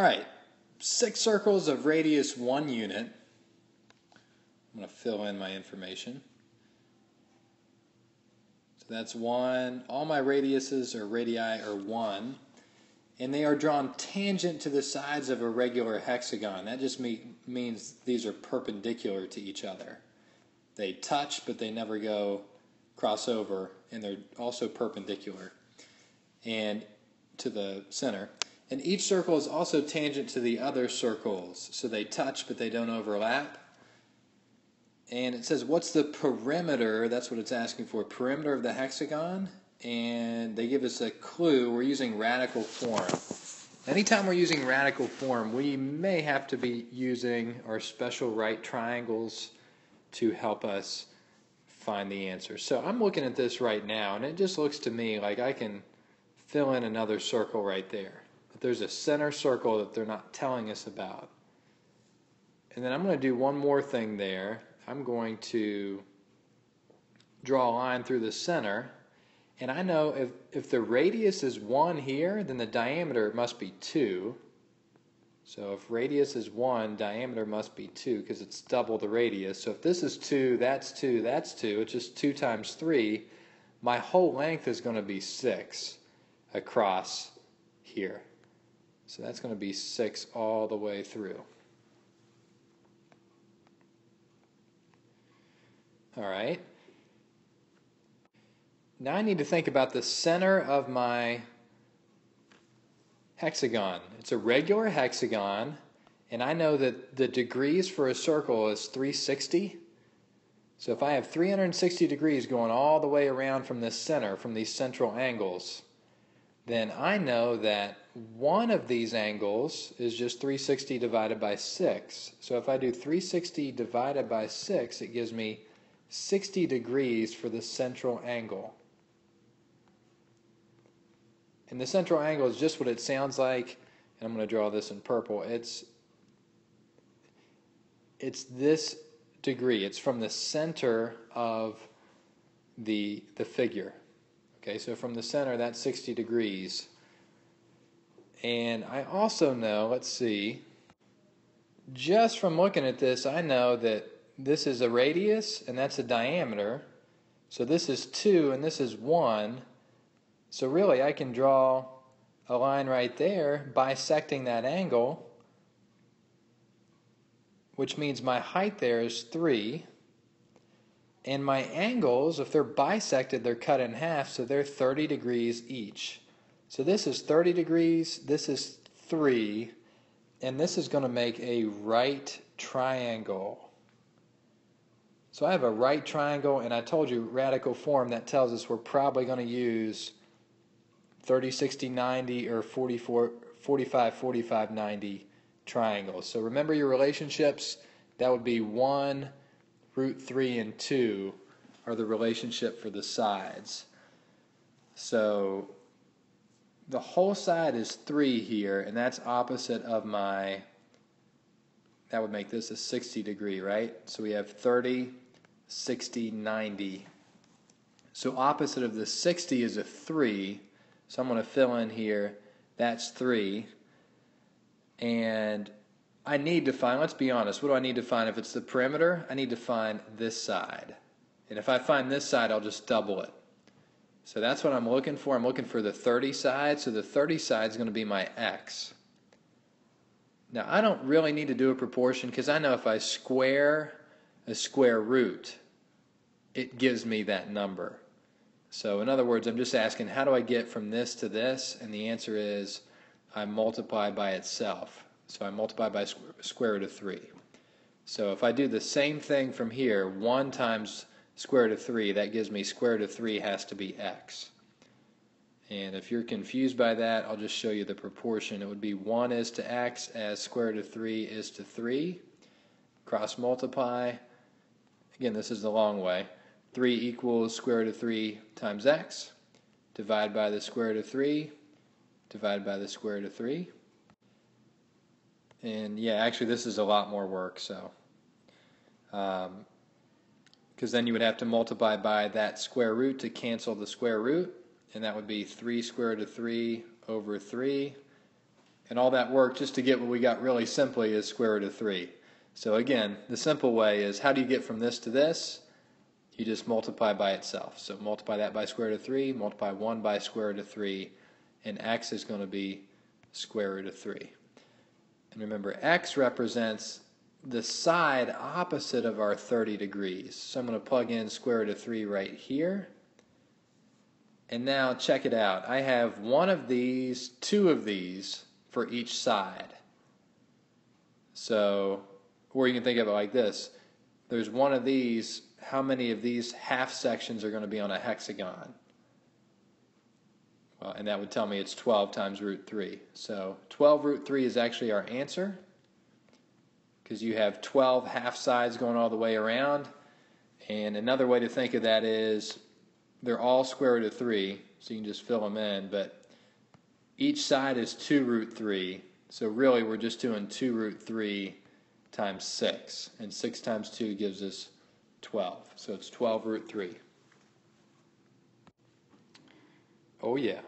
All right, 6 circles of radius 1 unit. I'm going to fill in my information. So that's 1. All my radiuses or radii are 1. And they are drawn tangent to the sides of a regular hexagon. That just means these are perpendicular to each other. They touch, but they never go cross over, and they're also perpendicular and to the center. And each circle is also tangent to the other circles. So they touch, but they don't overlap. And it says, what's the perimeter? That's what it's asking for. Perimeter of the hexagon. And they give us a clue. We're using radical form. Anytime we're using radical form, we may have to be using our special right triangles to help us find the answer. So I'm looking at this right now, and it just looks to me like I can fill in another circle right there. But there's a center circle that they're not telling us about. And then I'm going to do one more thing there. I'm going to draw a line through the center. And I know if the radius is 1 here, then the diameter must be 2. So if radius is 1, diameter must be 2 because it's double the radius. So if this is 2, that's 2, that's 2, it's just 2 times 3. My whole length is going to be 6 across here. So that's going to be 6 all the way through. All right. Now I need to think about the center of my hexagon. It's a regular hexagon, and I know that the degrees for a circle is 360. So if I have 360 degrees going all the way around from this center, from these central angles, then I know that one of these angles is just 360 divided by 6. So if I do 360 divided by 6, it gives me 60 degrees for the central angle. And the central angle is just what it sounds like, and I'm going to draw this in purple. It's this degree. It's from the center of the figure. Okay, so from the center, that's 60 degrees. And I also know, let's see, just from looking at this, I know that this is a radius, and that's a diameter. So this is 2, and this is 1. So really, I can draw a line right there, bisecting that angle, which means my height there is 3. And my angles, if they're bisected, they're cut in half, so they're 30 degrees each. So this is 30 degrees, this is 3, and this is going to make a right triangle. So I have a right triangle, and I told you radical form, that tells us we're probably going to use 30, 60, 90, or 44, 45, 45, 90 triangles. So remember your relationships. That would be 1, root 3, and 2 are the relationship for the sides. So the whole side is 3 here, and that's opposite of my, that would make this a 60 degree, right? So we have 30, 60, 90. So opposite of the 60 is a 3. So I'm going to fill in here, that's 3. And I need to find, let's be honest, what do I need to find? If it's the perimeter, I need to find this side. And if I find this side, I'll just double it. So that's what I'm looking for. I'm looking for the 30 side. So the 30 side is going to be my x. Now I don't really need to do a proportion because I know if I square a square root, it gives me that number. So in other words, I'm just asking, how do I get from this to this? And the answer is, I multiply by itself. So I multiply by square root of 3. So if I do the same thing from here, 1 times square root of 3, that gives me square root of 3 has to be x. And if you're confused by that, I'll just show you the proportion. It would be 1 is to x as square root of 3 is to 3. Cross multiply. Again, this is the long way. 3 equals square root of 3 times x. Divide by the square root of 3. Divide by the square root of 3. And yeah, actually this is a lot more work, so because then you would have to multiply by that square root to cancel the square root, and that would be 3 square root of 3 over 3, And all that work just to get what we got really simply is square root of 3. So again, the simple way is, how do you get from this to this? You just multiply by itself. So multiply that by square root of 3, multiply 1 by square root of 3, and x is going to be square root of 3. And remember, x represents the side opposite of our 30 degrees. So I'm going to plug in square root of 3 right here. And now check it out. I have one of these, two of these for each side. So, or you can think of it like this. There's one of these. How many of these half sections are going to be on a hexagon? Well, and that would tell me it's 12 times root 3. So 12 root 3 is actually our answer, because you have 12 half sides going all the way around. And another way to think of that is they're all square root of 3, so you can just fill them in, but each side is 2 root 3, so really we're just doing 2 root 3 times 6, and 6 times 2 gives us 12, so it's 12 root 3. Oh yeah.